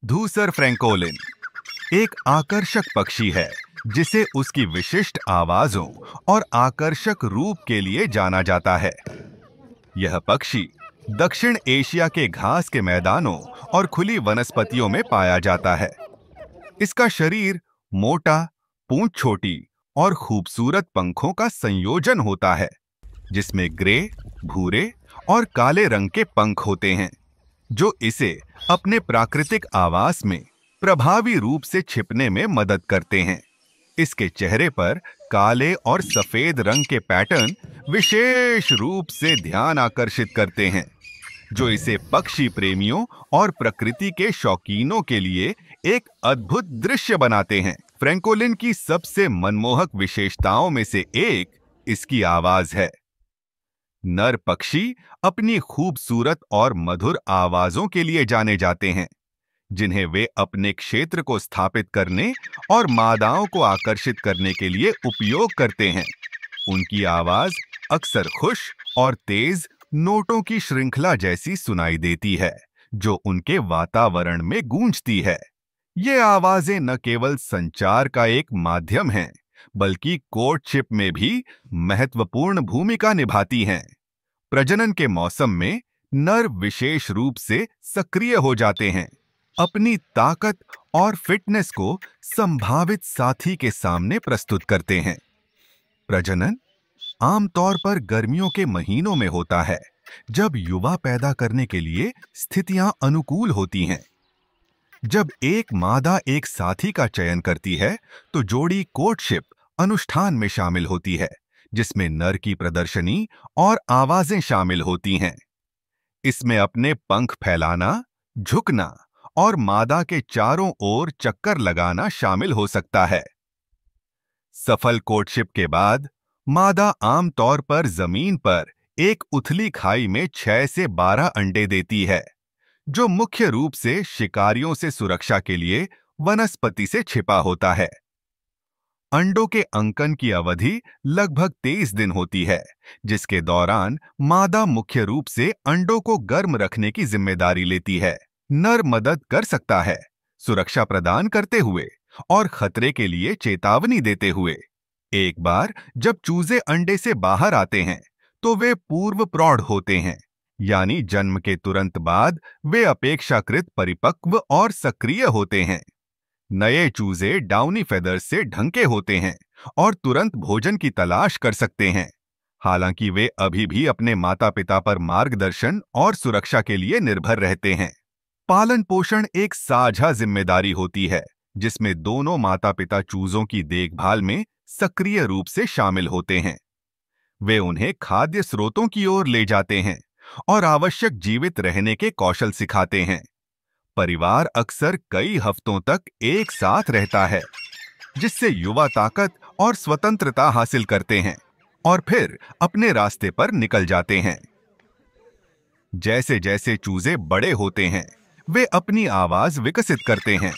धूसर फ्रैंकोलिन एक आकर्षक पक्षी है जिसे उसकी विशिष्ट आवाजों और आकर्षक रूप के लिए जाना जाता है। यह पक्षी दक्षिण एशिया के घास के मैदानों और खुली वनस्पतियों में पाया जाता है। इसका शरीर मोटा, पूंछ छोटी और खूबसूरत पंखों का संयोजन होता है, जिसमें ग्रे, भूरे और काले रंग के पंख होते हैं, जो इसे अपने प्राकृतिक आवास में प्रभावी रूप से छिपने में मदद करते हैं। इसके चेहरे पर काले और सफेद रंग के पैटर्न विशेष रूप से ध्यान आकर्षित करते हैं, जो इसे पक्षी प्रेमियों और प्रकृति के शौकीनों के लिए एक अद्भुत दृश्य बनाते हैं। फ्रैंकोलिन की सबसे मनमोहक विशेषताओं में से एक इसकी आवाज है। नर पक्षी अपनी खूबसूरत और मधुर आवाजों के लिए जाने जाते हैं, जिन्हें वे अपने क्षेत्र को स्थापित करने और मादाओं को आकर्षित करने के लिए उपयोग करते हैं। उनकी आवाज अक्सर खुश और तेज नोटों की श्रृंखला जैसी सुनाई देती है, जो उनके वातावरण में गूंजती है। ये आवाजें न केवल संचार का एक माध्यम हैं, बल्कि कोर्टशिप में भी महत्वपूर्ण भूमिका निभाती हैं। प्रजनन के मौसम में नर विशेष रूप से सक्रिय हो जाते हैं, अपनी ताकत और फिटनेस को संभावित साथी के सामने प्रस्तुत करते हैं। प्रजनन आमतौर पर गर्मियों के महीनों में होता है, जब युवा पैदा करने के लिए स्थितियां अनुकूल होती हैं। जब एक मादा एक साथी का चयन करती है, तो जोड़ी कोर्टशिप अनुष्ठान में शामिल होती है, जिसमें नर की प्रदर्शनी और आवाजें शामिल होती हैं। इसमें अपने पंख फैलाना, झुकना और मादा के चारों ओर चक्कर लगाना शामिल हो सकता है। सफल कोर्टशिप के बाद मादा आमतौर पर जमीन पर एक उथली खाई में 6 से 12 अंडे देती है, जो मुख्य रूप से शिकारियों से सुरक्षा के लिए वनस्पति से छिपा होता है। अंडों के अंकन की अवधि लगभग 23 दिन होती है, जिसके दौरान मादा मुख्य रूप से अंडों को गर्म रखने की जिम्मेदारी लेती है। नर मदद कर सकता है, सुरक्षा प्रदान करते हुए और खतरे के लिए चेतावनी देते हुए। एक बार जब चूजे अंडे से बाहर आते हैं, तो वे पूर्व प्रौढ़ होते हैं, यानी जन्म के तुरंत बाद वे अपेक्षाकृत परिपक्व और सक्रिय होते हैं। नए चूजे डाउनी फेदर्स से ढंके होते हैं और तुरंत भोजन की तलाश कर सकते हैं, हालांकि वे अभी भी अपने माता पिता पर मार्गदर्शन और सुरक्षा के लिए निर्भर रहते हैं। पालन पोषण एक साझा जिम्मेदारी होती है, जिसमें दोनों माता पिता चूजों की देखभाल में सक्रिय रूप से शामिल होते हैं। वे उन्हें खाद्य स्रोतों की ओर ले जाते हैं और आवश्यक जीवित रहने के कौशल सिखाते हैं। परिवार अक्सर कई हफ्तों तक एक साथ रहता है, जिससे युवा ताकत और स्वतंत्रता हासिल करते हैं और फिर अपने रास्ते पर निकल जाते हैं। जैसे जैसे चूजे बड़े होते हैं, वे अपनी आवाज विकसित करते हैं,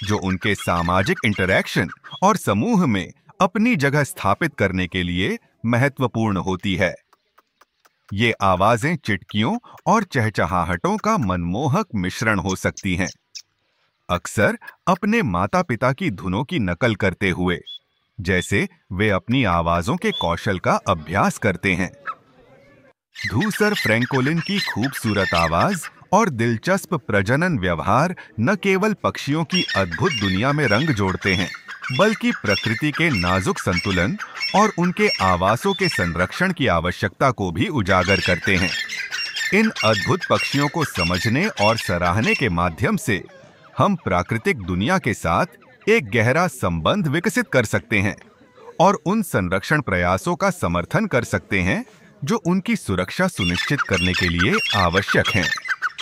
जो उनके सामाजिक इंटरैक्शन और समूह में अपनी जगह स्थापित करने के लिए महत्वपूर्ण होती है। ये आवाजें चिटकियों और चहचहाहटों का मनमोहक मिश्रण हो सकती हैं, अक्सर अपने माता पिता की धुनों की नकल करते हुए, जैसे वे अपनी आवाजों के कौशल का अभ्यास करते हैं। धूसर फ्रैंकोलिन की खूबसूरत आवाज और दिलचस्प प्रजनन व्यवहार न केवल पक्षियों की अद्भुत दुनिया में रंग जोड़ते हैं, बल्कि प्रकृति के नाजुक संतुलन और उनके आवासों के संरक्षण की आवश्यकता को भी उजागर करते हैं। इन अद्भुत पक्षियों को समझने और सराहने के माध्यम से हम प्राकृतिक दुनिया के साथ एक गहरा संबंध विकसित कर सकते हैं और उन संरक्षण प्रयासों का समर्थन कर सकते हैं जो उनकी सुरक्षा सुनिश्चित करने के लिए आवश्यक हैं।